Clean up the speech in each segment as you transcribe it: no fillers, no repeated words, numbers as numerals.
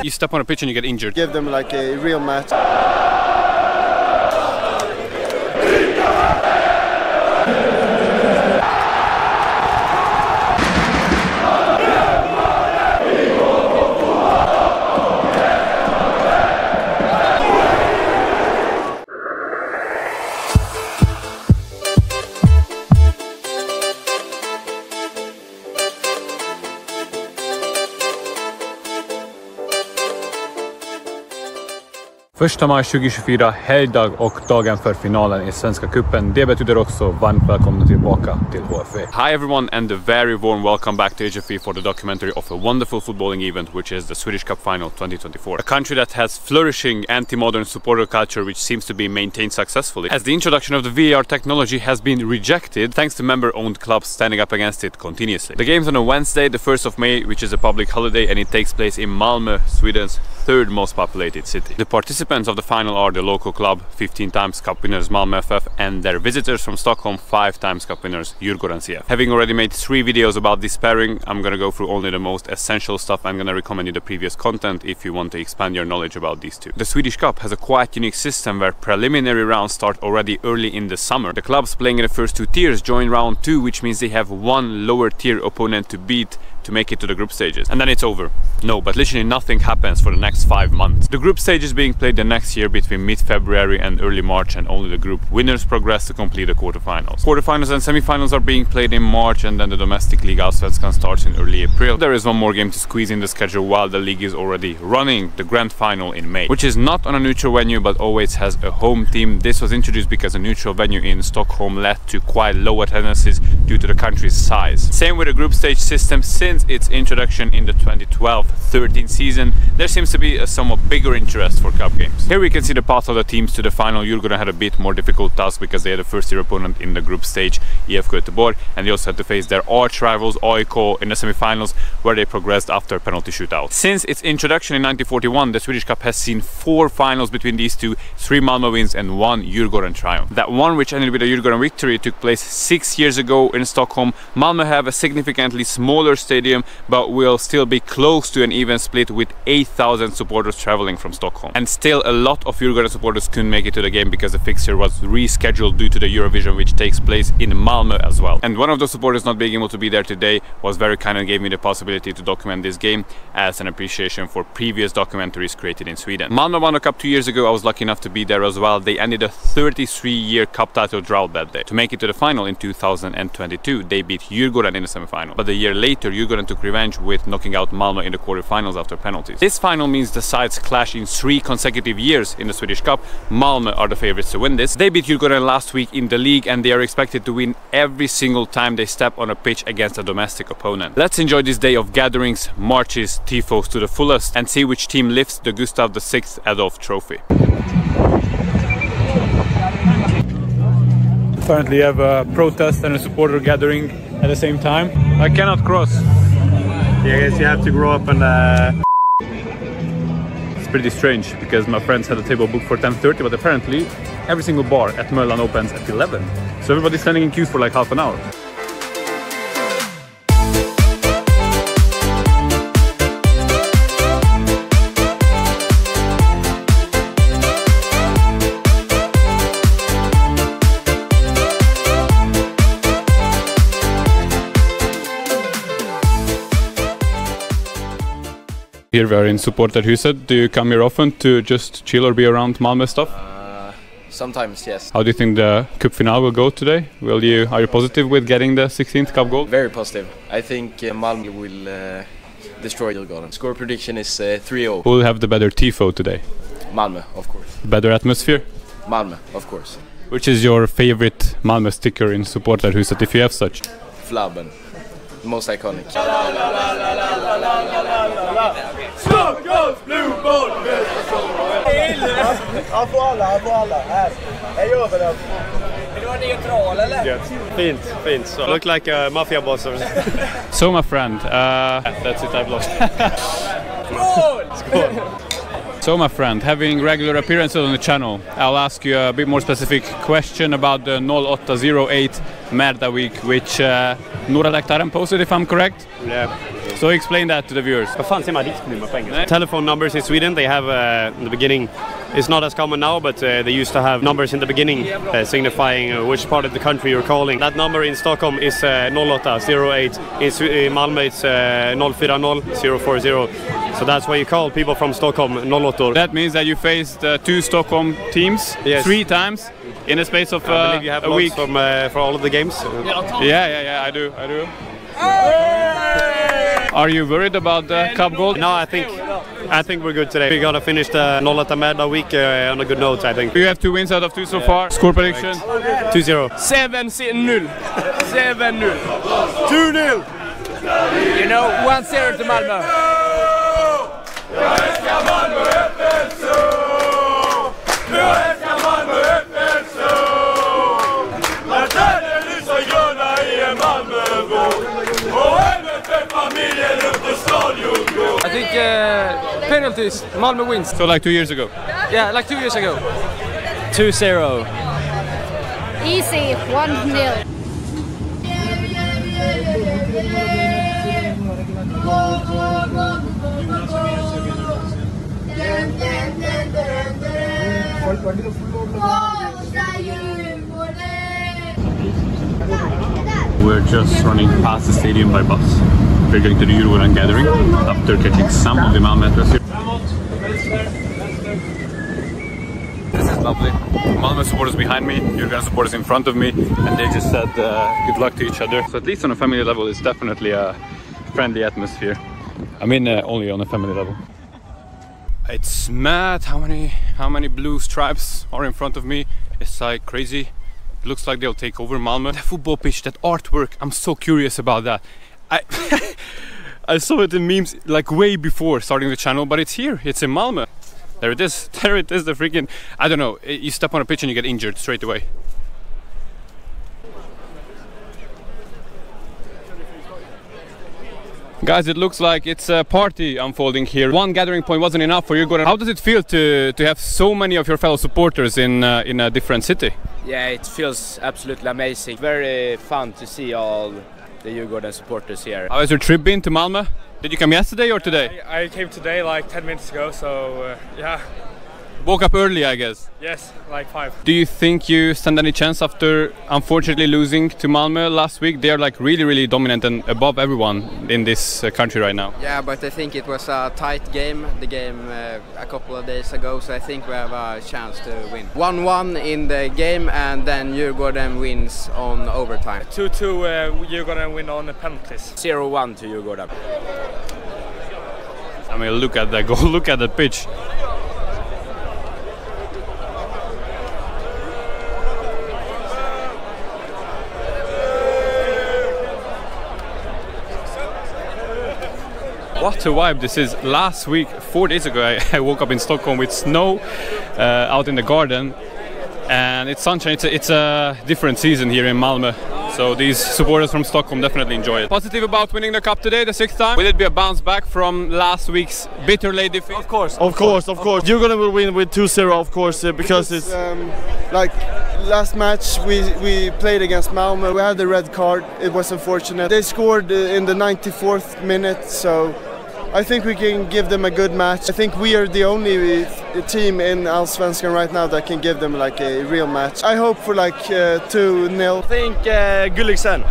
You step on a pitch and you get injured. Give them like a real match. Första maj 2024, helgdag och dagen för finalen i Svenska Cupen. Det betyder också varmt välkomna tillbaka till HFA. Hi everyone and a very warm welcome back to HFA for the documentary of a wonderful footballing event which is the Swedish Cup Final 2024. A country that has flourishing anti-modern supporter culture which seems to be maintained successfully, as the introduction of the VAR technology has been rejected thanks to member-owned clubs standing up against it continuously. The game's on a Wednesday, the 1st of May, which is a public holiday, and it takes place in MALMÖ, Sweden's third most populated city. The participants of the final are the local club, 15 times Cup winners MALMÖ FF, and their visitors from Stockholm, 5 times Cup winners DJURGÅRDENS CF. Having already made 3 videos about this pairing, I'm gonna go through only the most essential stuff. I'm gonna recommend you the previous content if you want to expand your knowledge about these two. The Swedish Cup has a quite unique system where preliminary rounds start already early in the summer. The clubs playing in the first 2 tiers join round 2, which means they have 1 lower tier opponent to beat to make it to the group stages, and then it's over. No, but literally nothing happens for the next 5 months. The group stage is being played the next year between mid-February and early March, and only the group winners progress to complete the quarterfinals. Quarterfinals and semifinals are being played in March, and then the domestic Liga Allsvenskan starts in early April. There is one more game to squeeze in the schedule while the league is already running, the grand final in May, which is not on a neutral venue but always has a home team. This was introduced because a neutral venue in Stockholm led to quite low attendances due to the country's size. Same with the group stage system. Since its introduction in the 2012-13 season, there seems to be a somewhat bigger interest for cup games. Here we can see the path of the teams to the final. Djurgården had a bit more difficult task because they had a first-tier opponent in the group stage, IFK Göteborg, and they also had to face their arch rivals AIK in the semi-finals, where they progressed after penalty shootout. Since its introduction in 1941, the Swedish Cup has seen 4 finals between these two, 3 Malmö wins and 1 Djurgården triumph. That one, which ended with a Djurgården victory, took place 6 years ago in Stockholm. Malmö have a significantly smaller stadium, but will still be close to an even split with 8,000 supporters traveling from Stockholm. And still a lot of Djurgården supporters couldn't make it to the game because the fixture was rescheduled due to the Eurovision, which takes place in Malmö as well. And one of the supporters not being able to be there today was very kind and gave me the possibility to document this game as an appreciation for previous documentaries created in Sweden. Malmö won the cup 2 years ago. I was lucky enough to be there as well. They ended a 33-year cup title drought that day. To make it to the final in 2022, they beat Djurgården in the semi-final. But a year later, Djurgården took revenge with knocking out Malmö in the quarterfinals after penalties. This final means the sides clash in 3 consecutive years in the Swedish Cup. Malmö are the favorites to win this. They beat Djurgården last week in the league, and they are expected to win every single time they step on a pitch against a domestic opponent. Let's enjoy this day of gatherings, marches, tifos to the fullest, and see which team lifts the Gustav VI Adolf Trophy. Apparently you have a protest and a supporter gathering at the same time. I cannot cross. Yeah, I guess you have to grow up and It's pretty strange because my friends had a table booked for 10:30, but apparently every single bar at Möllan opens at 11. So everybody's standing in queues for like half an hour. Here we are in Supporterhuset. Do you come here often to just chill or be around Malmö stuff? Sometimes, yes. How do you think the cup final will go today? Are you positive with getting the 16th cup goal? Very positive. I think Malmö will destroy Djurgården. Score prediction is 3-0. Who will have the better tifo today? Malmö, of course. Better atmosphere? Malmö, of course. Which is your favorite Malmö sticker in Supporterhuset, if you have such? Flabben. Most iconic. Stockholms blue ball! Han får alla. Här. Jag gör väl det. Vill du vara neutral eller? Fint. So look like a mafia boss. So my friend, that's it, I've lost. Skål! So my friend, having regular appearances on the channel, I'll ask you a bit more specific question about the 0808 Märta week, which Nora Lektaren posted, if I'm correct. Yeah. So explain that to the viewers. Vad fan säger man riktnummer på engelska? Telephone numbers in Sweden, they have in the beginning, it's not as common now, but they used to have numbers in the beginning signifying which part of the country you're calling. That number in Stockholm is 0808, in Malmö it's 040 040. So that's why you call people from Stockholm 08. That means that you faced 2 Stockholm teams 3 times in a space of I believe you have a week. from for all of the games. Yeah, I do. Are you worried about the cup goal? No, I think we're good today. We gotta finish the 08 Mad week on a good note, I think. You have 2 wins out of 2 so far. Score prediction? 2-0. 7-0. 7-0. 2-0. You know, 1-0 to Malmö. I think penalties, Malmö wins. So like 2 years ago? Yeah, like 2 years ago. 2-0. Easy, 1-0. We're just running past the stadium by bus. We're going to the DJURGÅRDEN gathering after catching some of the MALMÖ athletes. This is lovely. MALMÖ supporters behind me, DJURGÅRDEN supporters in front of me, and they just said good luck to each other. So at least on a family level, it's definitely a friendly atmosphere. I mean, only on a family level. It's mad how many blue stripes are in front of me. It's like crazy. It looks like they'll take over Malmö. The football pitch, that artwork, I'm so curious about that. I saw it in memes like way before starting the channel, but it's here, it's in Malmö. There it is, the freaking, I don't know, you step on a pitch and you get injured straight away. Guys, it looks like it's a party unfolding here. One gathering point wasn't enough for DJURGÅRDEN. How does it feel to have so many of your fellow supporters in a different city? Yeah, it feels absolutely amazing. Very fun to see all the DJURGÅRDEN supporters here. How has your trip been to Malmö? Did you come yesterday or today? I came today like 10 minutes ago, so yeah. Woke up early, I guess. Yes, like 5. Do you think you stand any chance after unfortunately losing to Malmö last week? They are like really dominant and above everyone in this country right now. Yeah, but I think it was a tight game, the game a couple of days ago, so I think we have a chance to win. 1-1 in the game and then DJURGÅRDEN wins on overtime. 2-2, DJURGÅRDEN win on the penalties. 0-1 to DJURGÅRDEN. I mean, look at that goal, look at the pitch. What a vibe this is. Last week, 4 days ago, I woke up in Stockholm with snow out in the garden, and it's sunshine. It's a different season here in Malmö, so these supporters from Stockholm definitely enjoy it. Positive about winning the cup today, the 6th time. Will it be a bounce back from last week's bitter late defeat? Of course. DJURGÅRDEN will win with 2-0, of course, because it's like last match we played against Malmö. We had the red card. It was unfortunate. They scored in the 94th minute, so I think we can give them a good match. I think we are the only team in Allsvenskan right now that can give them like a real match. I hope for like 2-0. I think Gulliksen,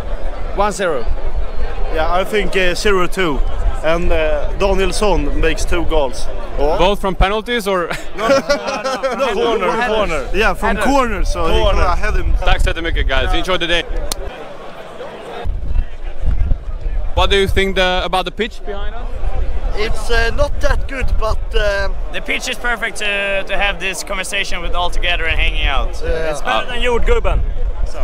1-0. Yeah, I think 0-2. And Danielsson makes 2 goals. Oh. Both from penalties or? No, corner. Yeah, from corner. So I had him. Tack så mycket, guys. Enjoy the day. What do you think about the pitch behind us? It's not that good, but the pitch is perfect to have this conversation with all together and hanging out. It's better than jordgubben. So.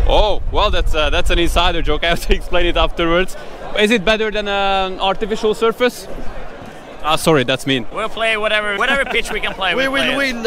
Oh, well, that's an insider joke. I have to explain it afterwards. Is it better than an artificial surface? Ah, sorry, that's mean. We'll play whatever pitch we can play. We will win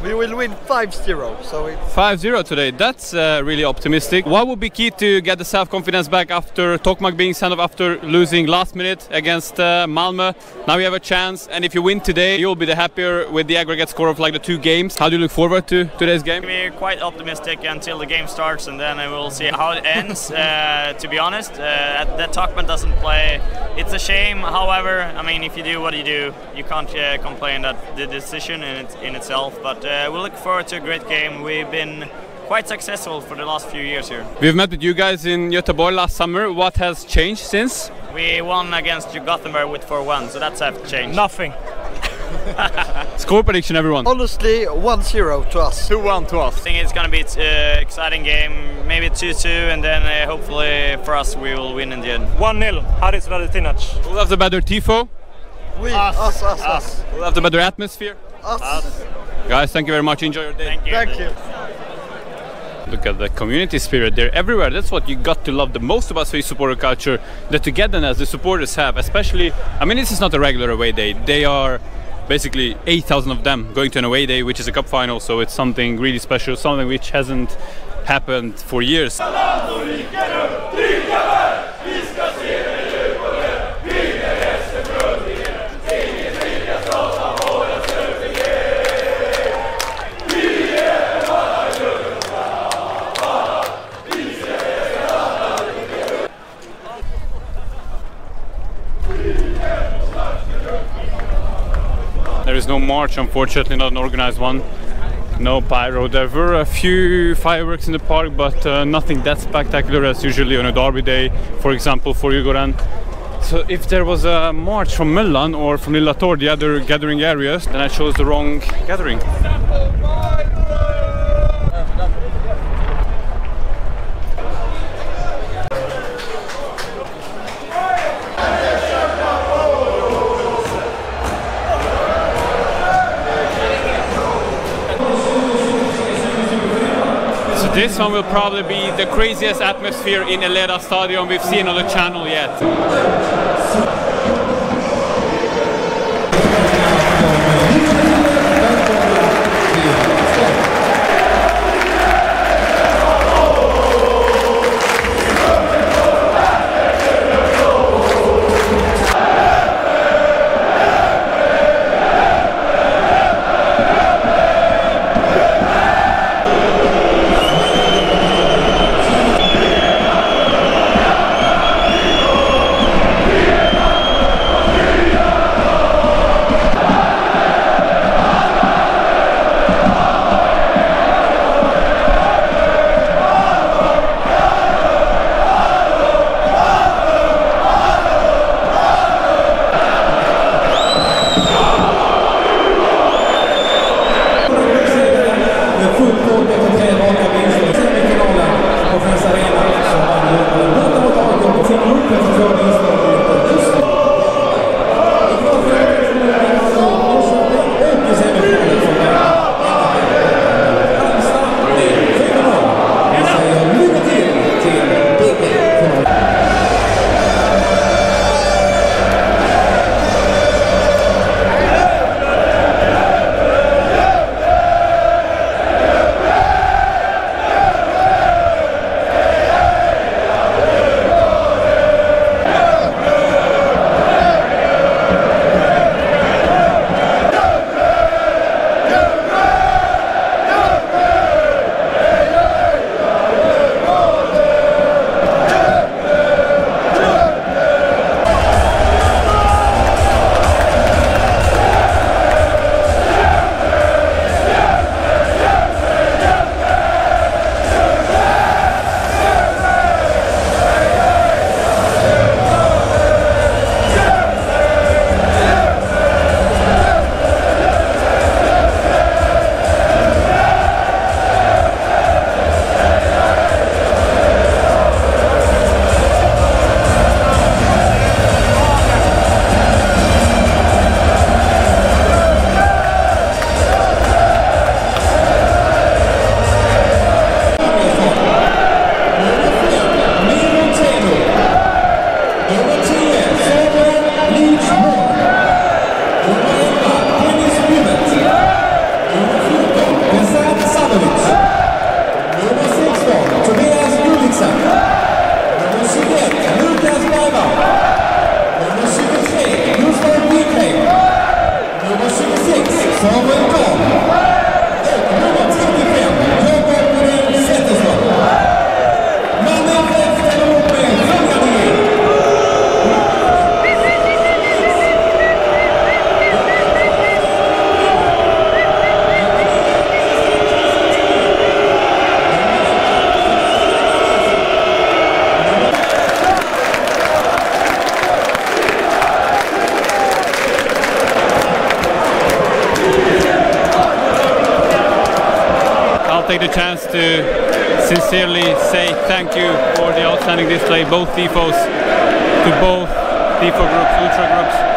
We will win 5-0. So it's 5-0 today. That's really optimistic. What would be key to get the self-confidence back after Tokmak being sent off after losing last minute against MALMÖ? Now you have a chance, and if you win today, you'll be the happier with the aggregate score of like the 2 games. How do you look forward to today's game? We're quite optimistic until the game starts, and then we'll see how it ends. To be honest, that Tokmak doesn't play. It's a shame. However, I mean, if you do what you do, you can't complain that the decision in itself. But we look forward to a great game. We've been quite successful for the last few years here. We've met with you guys in Göteborg last summer. What has changed since? We won against Gothenburg with 4-1, so that's have changed. Nothing. Score prediction, everyone. honestly 1-0 to us. 2-1 to us. I think it's going to be an exciting game, maybe 2-2, and then hopefully for us we will win in the end. 1-0, Haris Radetinac. Who'll have the better tifo? We, us. Who'll have the better atmosphere? Us. Guys, thank you very much. Enjoy your day. Thank you. Thank you. Look at the community spirit. They're everywhere. That's what you got to love the most about Swedish supporter culture. The togetherness the supporters have, especially, I mean, this is not a regular away day. They are basically 8,000 of them going to an away day, which is a cup final, so it's something really special, something which hasn't happened for years. There is no march, unfortunately, not an organized one. No pyro. There were a few fireworks in the park, but nothing that spectacular as usually on a derby day, for example, for Djurgården. So if there was a march from Milan or from Lilla Tor, the other gathering areas, then I chose the wrong gathering. This one will probably be the craziest atmosphere in Eleda Stadium we've seen on the channel yet. take the chance to sincerely say thank you for the outstanding display, both tifos, to both tifo groups, ultra groups.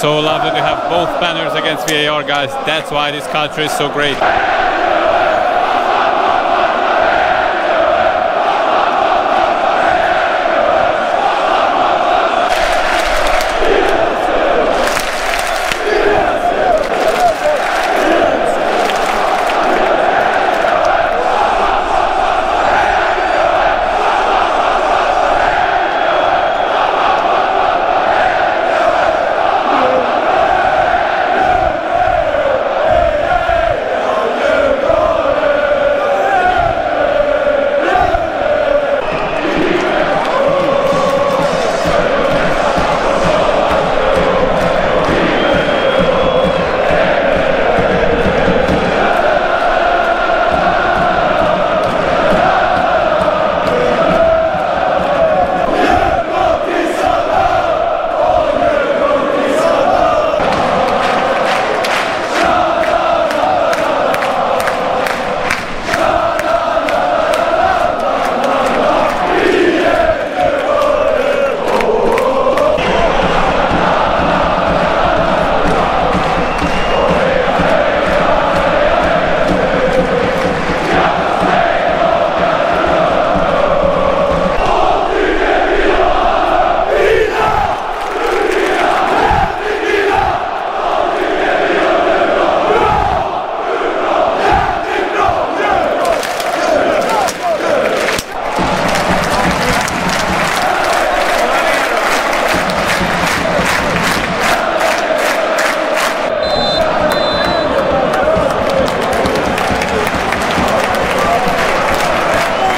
So lovely to have both banners against VAR, guys. That's why this culture is so great.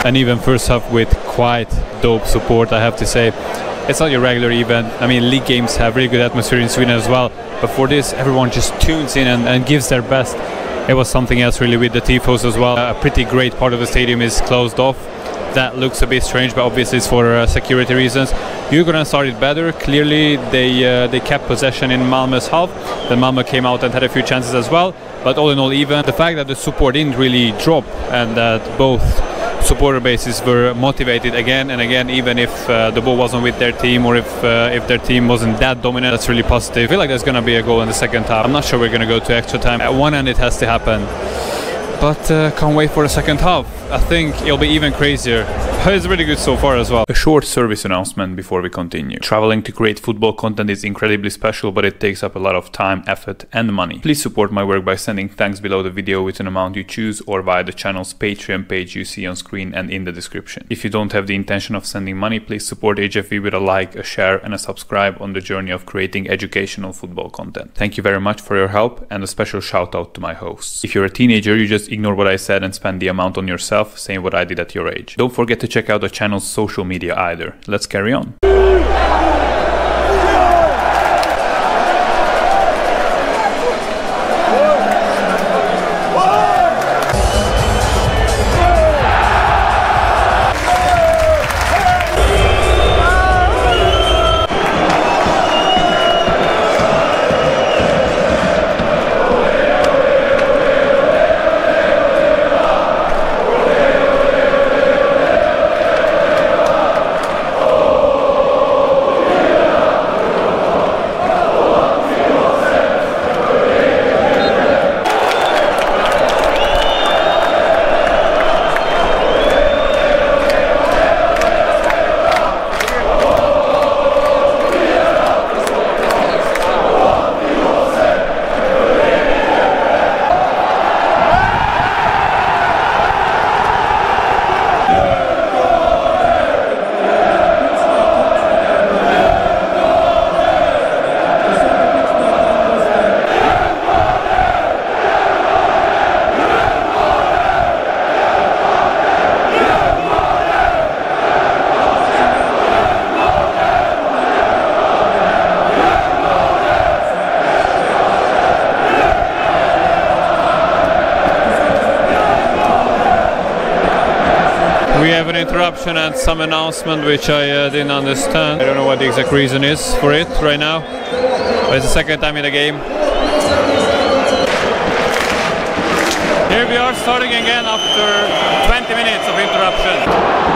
And even first half with quite dope support, I have to say. It's not your regular event. I mean, league games have really good atmosphere in Sweden as well, but for this, everyone just tunes in and gives their best. It was something else really with the tifos as well. A pretty great part of the stadium is closed off. That looks a bit strange, but obviously it's for security reasons. Djurgården started better. Clearly they kept possession in Malmö's half. Then Malmö came out and had a few chances as well. But all in all, even the fact that the support didn't really drop and that both supporter bases were motivated again and again, even if the ball wasn't with their team or if their team wasn't that dominant, that's really positive. I feel like there's going to be a goal in the second half. I'm not sure we're going to go to extra time. At one end it has to happen, but can't wait for the second half. I think it'll be even crazier. It's really good so far as well. A short service announcement before we continue. Traveling to create football content is incredibly special, but it takes up a lot of time, effort and money. Please support my work by sending thanks below the video with an amount you choose or via the channel's Patreon page you see on screen and in the description. If you don't have the intention of sending money, please support HFV with a like, a share and a subscribe on the journey of creating educational football content. Thank you very much for your help, and a special shout out to my hosts. If you're a teenager, you just ignore what I said and spend the amount on yourself, same what I did at your age. Don't forget to check out the channel's social media either. Let's carry on. We have an interruption and some announcement which I didn't understand. I don't know what the exact reason is for it right now, but it's the second time in the game. Here we are starting again after 20 minutes of interruption.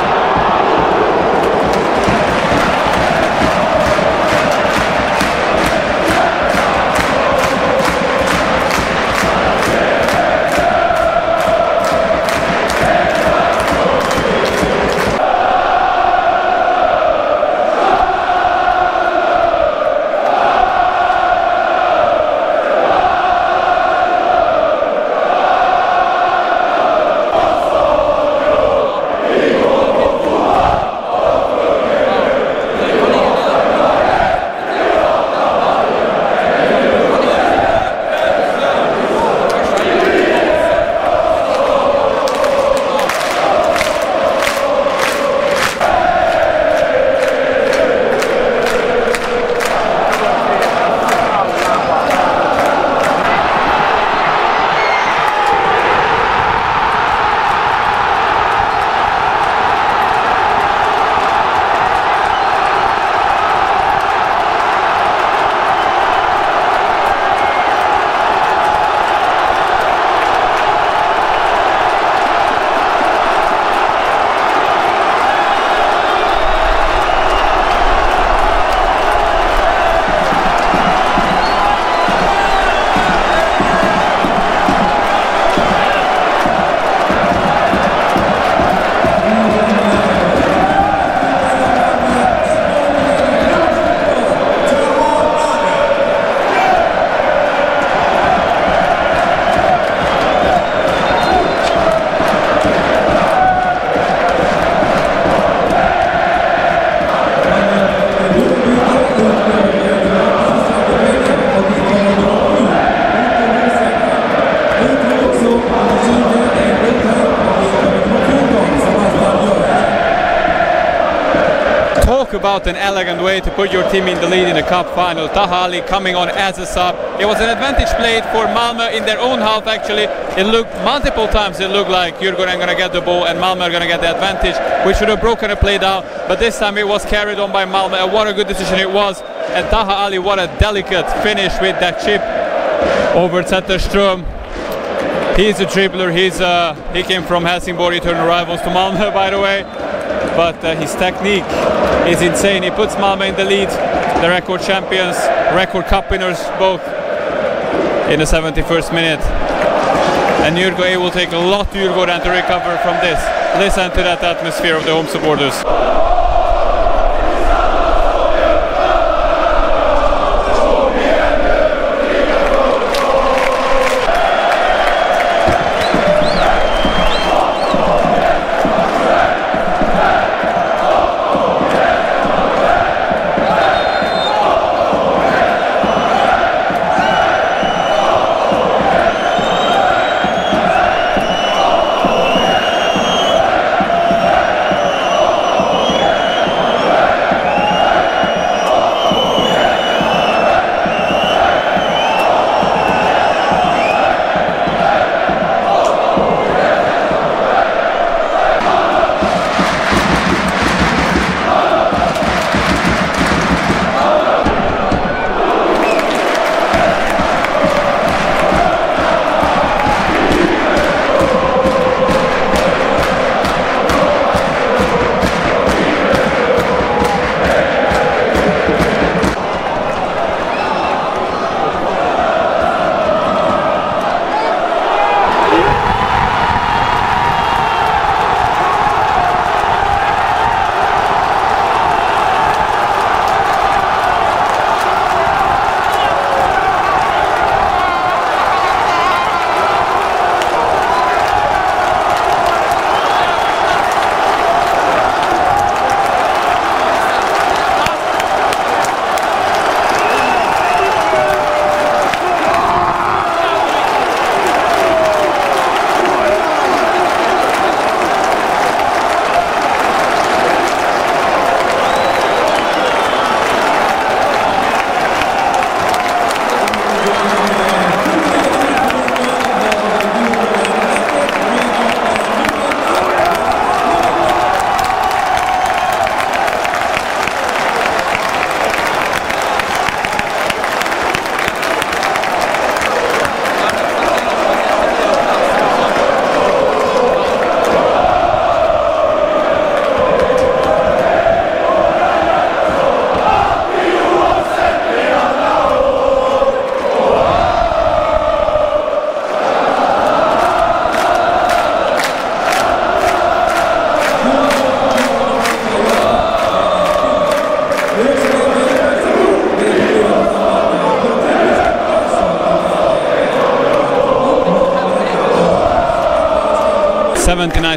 Talk about an elegant way to put your team in the lead in the cup final. Taha Ali coming on as a sub. It was an advantage played for Malmö in their own half actually. It looked multiple times, it looked like Djurgården gonna get the ball and Malmö are gonna get the advantage. We should have broken a play down, but this time it was carried on by Malmö, and what a good decision it was. And Taha Ali, what a delicate finish with that chip over Zetterström. He's a dribbler, he came from Helsingborg, eternal rivals to Malmö by the way. But his technique is insane. He puts Malmö in the lead, the record champions, record cup winners both in the 71st minute. And Djurgården will take a lot to Djurgården to recover from this. Listen to that atmosphere of the home supporters.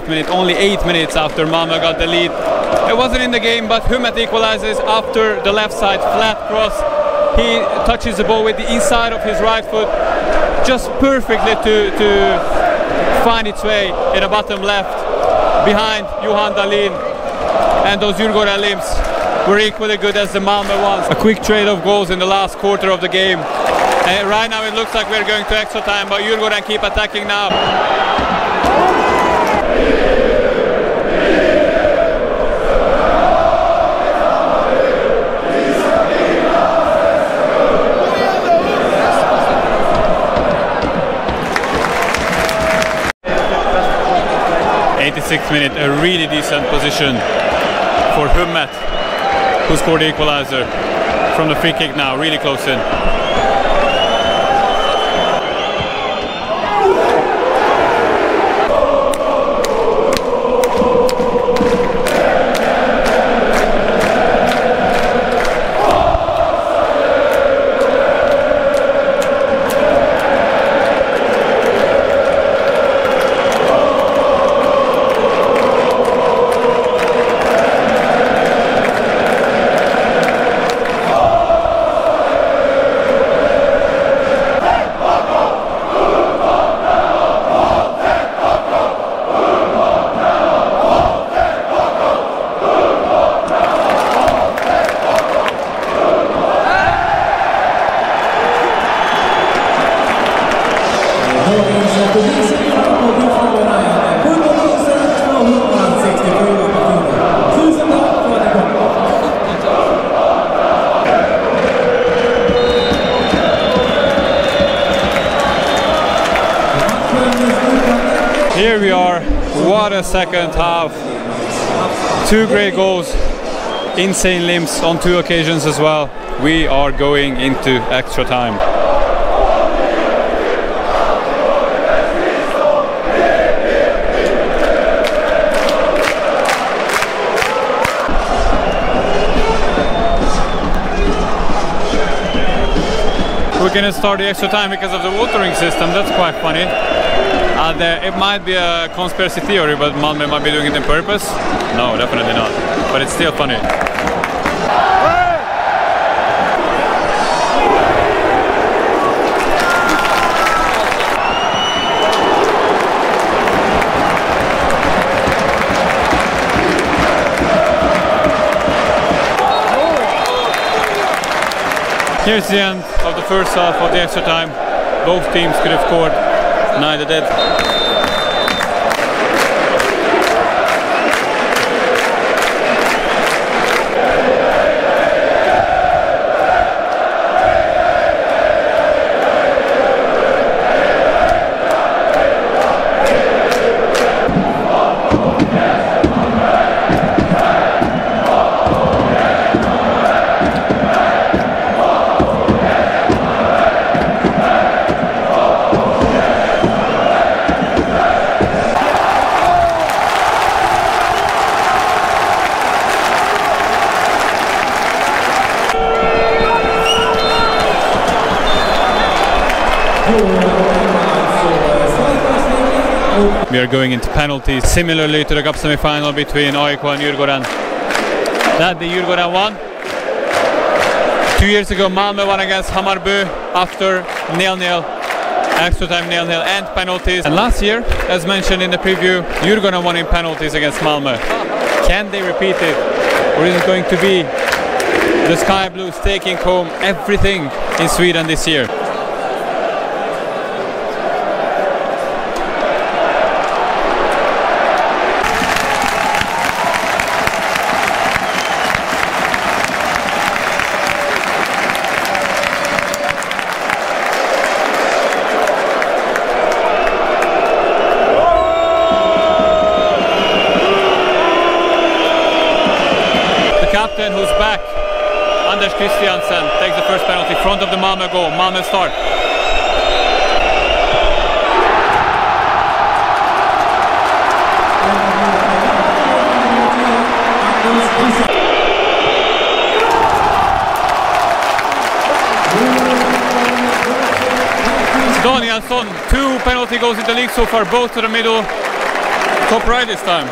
Minute, only 8 minutes after Malmö got the lead. It wasn't in the game, but Hummet equalizes after the left side flat cross. He touches the ball with the inside of his right foot, just perfectly to find its way in the bottom left behind Johan Dahlin. And those Djurgården limbs were equally good as the Malmö ones. A quick trade of goals in the last quarter of the game. And right now it looks like we're going to extra time, but Djurgården keep attacking now. Minute, a really decent position for Hummet, who scored the equalizer from the free kick now, really close in. we are. What a second half. 2 great goals. Insane limbs on 2 occasions as well. We are going into extra time. We're gonna start the extra time because of the watering system. That's quite funny. It might be a conspiracy theory, but Malmö might be doing it on purpose. No, definitely not. But it's still funny. Here's the end of the first half of the extra time. Both teams could have scored, neither did. We are going into penalties, similarly to the cup semi-final between AIK and Djurgården. That the Djurgården won. 2 years ago Malmö won against MALMÖ after 0-0, extra time 0-0 and penalties. And last year, as mentioned in the preview, Djurgården won in penalties against Malmö. Can they repeat it? Or is it going to be the Sky Blues taking home everything in Sweden this year? Captain who's back, Anders Christiansen, takes the first penalty in front of the Malmö goal. Malmö start. Danielsson, 2 penalty goals in the league so far, both to the middle, top right this time.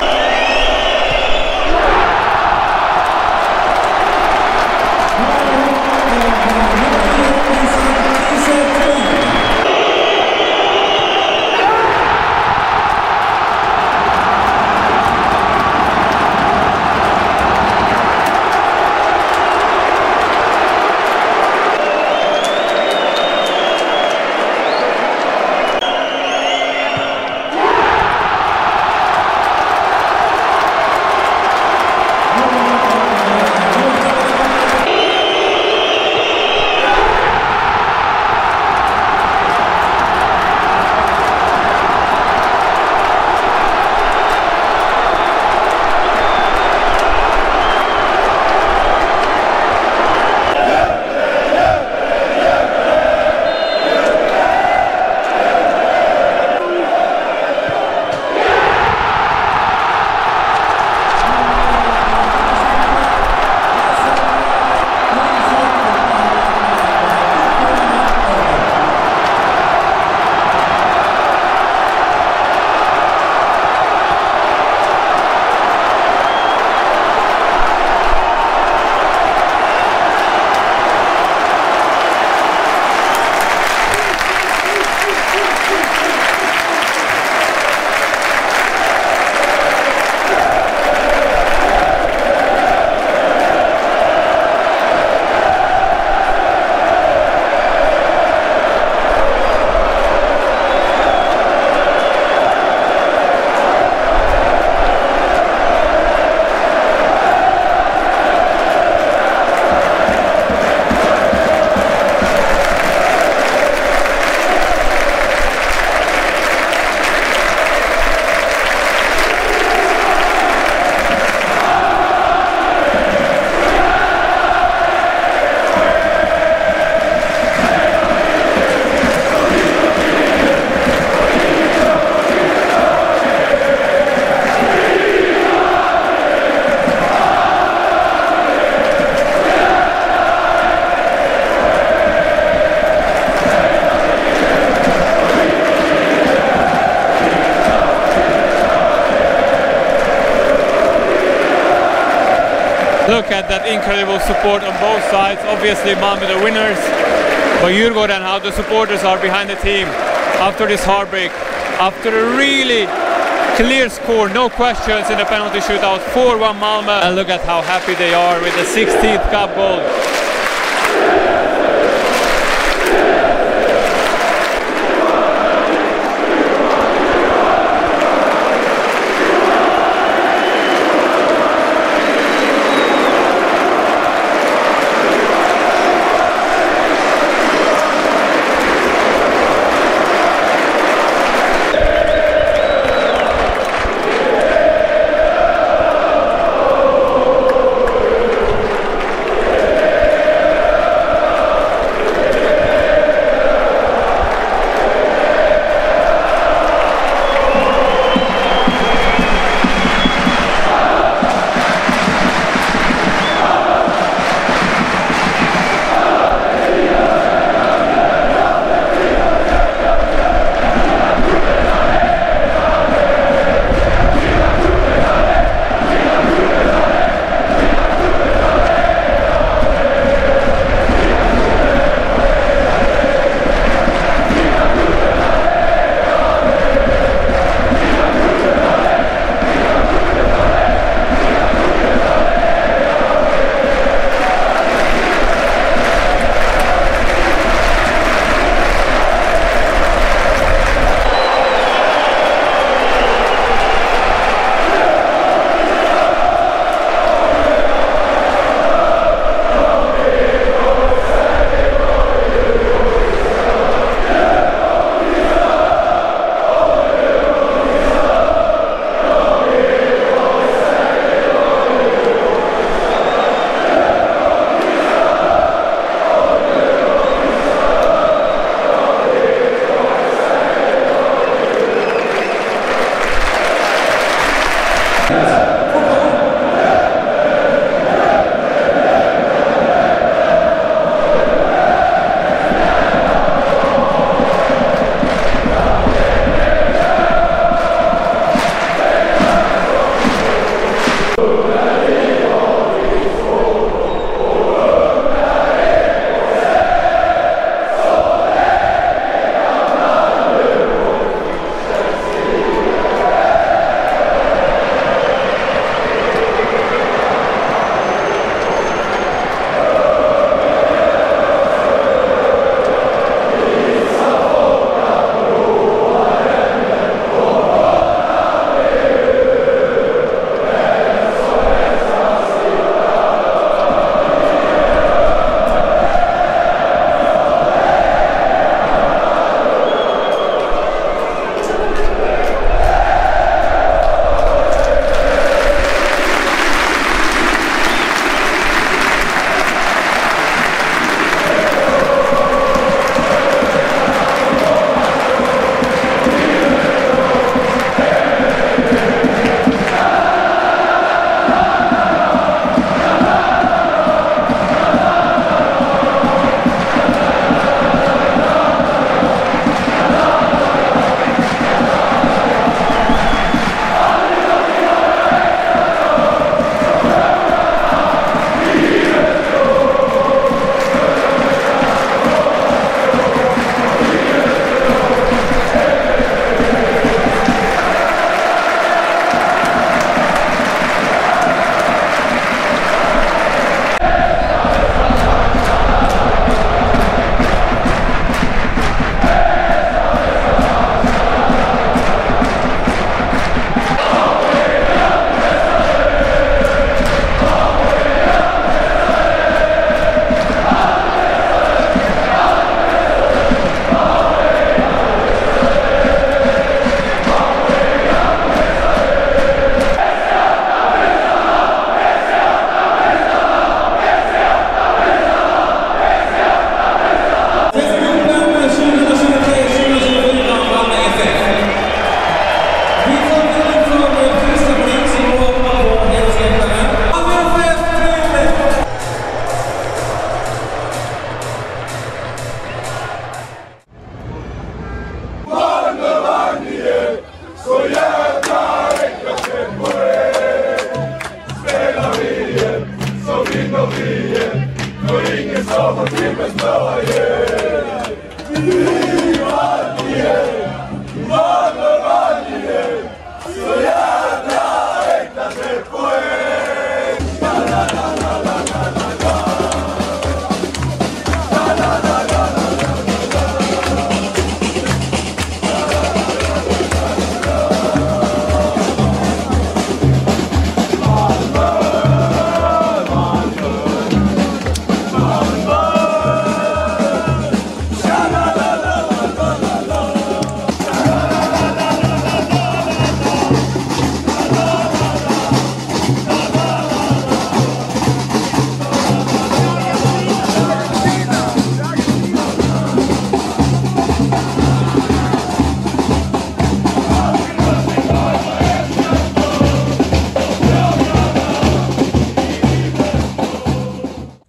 Look at that incredible support on both sides. Obviously Malmö the winners, but Djurgården, how the supporters are behind the team after this heartbreak, after a really clear score, no questions in the penalty shootout, 4-1 Malmö, and look at how happy they are with the 16th cup goal.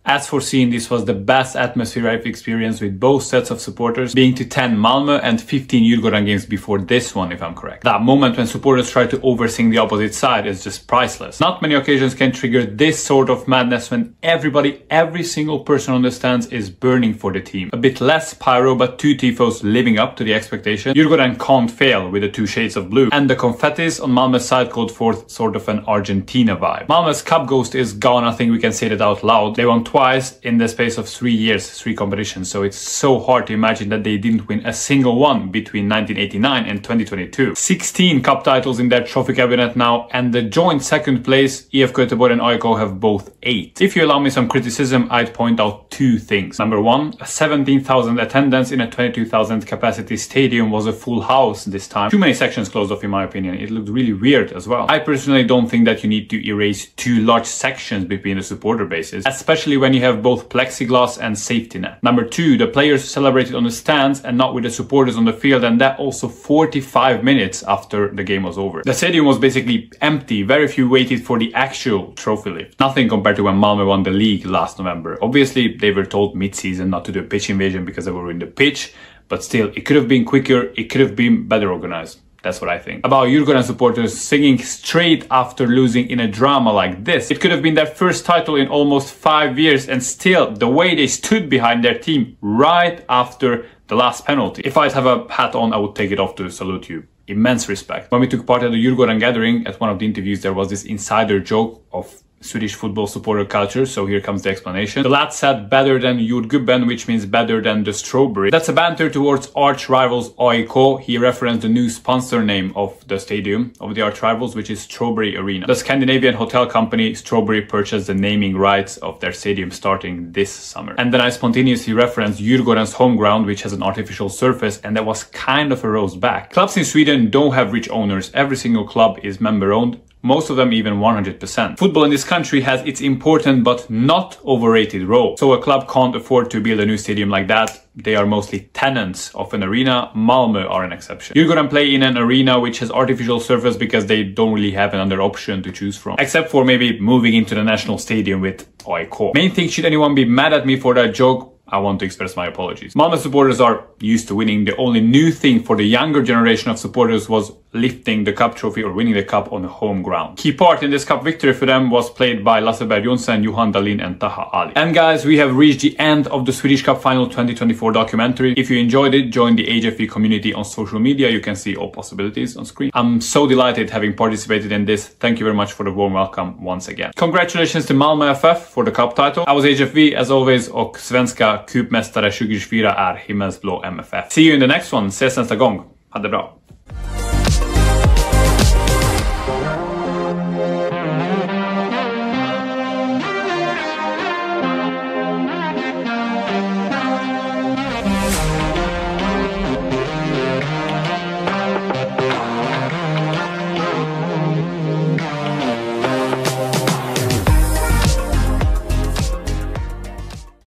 As foreseen, this was the best atmosphere I've experienced with both sets of supporters, being to 10 Malmö and 15 Djurgården games before this one, if I'm correct. That moment when supporters try to oversing the opposite side is just priceless. Not many occasions can trigger this sort of madness when everybody, every single person on the stands is burning for the team. A bit less pyro, but two tifos living up to the expectation. Djurgården can't fail with the two shades of blue, and the confettis on Malmö's side called forth sort of an Argentina vibe. Malmö's cup ghost is gone, I think we can say that out loud. They won twice in the space of 3 years, 3 competitions, so it's so hard to imagine that they didn't win a single one between 1989 and 2022. 16 cup titles in their trophy cabinet now, and the joint second place, IFK Göteborg and AIK, have both 8. If you allow me some criticism, I'd point out 2 things. Number 1, a 17,000 attendance in a 22,000 capacity stadium was a full house this time. Too many sections closed off in my opinion. It looked really weird as well. I personally don't think that you need to erase 2 large sections between the supporter bases, especially when you have both plexiglass and safety net. Number 2, the players celebrated on the stands and not with the supporters on the field, and that also 45 minutes after the game was over. The stadium was basically empty, very few waited for the actual trophy lift. Nothing compared to when Malmö won the league last November. Obviously, they were told mid-season not to do a pitch invasion because they were in the pitch, but still, it could have been quicker, it could have been better organized. That's what I think. About Djurgården supporters singing straight after losing in a drama like this. It could have been their first title in almost 5 years, and still, the way they stood behind their team right after the last penalty. If I'd have a hat on, I would take it off to salute you. Immense respect. When we took part at the Djurgården gathering, at one of the interviews, there was this insider joke of Swedish football supporter culture, so here comes the explanation. The lad said better than jordgubben, which means better than the strawberry. That's a banter towards arch rivals AIK. He referenced the new sponsor name of the stadium of the arch rivals, which is Strawberry Arena. The Scandinavian hotel company Strawberry purchased the naming rights of their stadium starting this summer. And then I spontaneously referenced Djurgården's home ground, which has an artificial surface, and that was kind of a roast back. Clubs in Sweden don't have rich owners. Every single club is member owned. Most of them even 100%. Football in this country has its important but not overrated role. So a club can't afford to build a new stadium like that. They are mostly tenants of an arena. Malmö are an exception. Djurgården play in an arena which has artificial surface because they don't really have another option to choose from. Except for maybe moving into the national stadium with AIK. Main thing, should anyone be mad at me for that joke, I want to express my apologies. Malmö supporters are used to winning. The only new thing for the younger generation of supporters was lifting the cup trophy or winning the cup on the home ground. Key part in this cup victory for them was played by Lasse Berg Jonsson, Johan Dahlin and Taha Ali. And guys, we have reached the end of the Swedish Cup Final 2024 documentary. If you enjoyed it, join the HFE community on social media. You can see all possibilities on screen. I'm so delighted having participated in this. Thank you very much for the warm welcome once again. Congratulations to Malmö FF for the cup title. I was HFV as always, och svenska cupmästare 2024 är himmelsblå MFF. See you in the next one. Ses nästa gång. Ha det bra.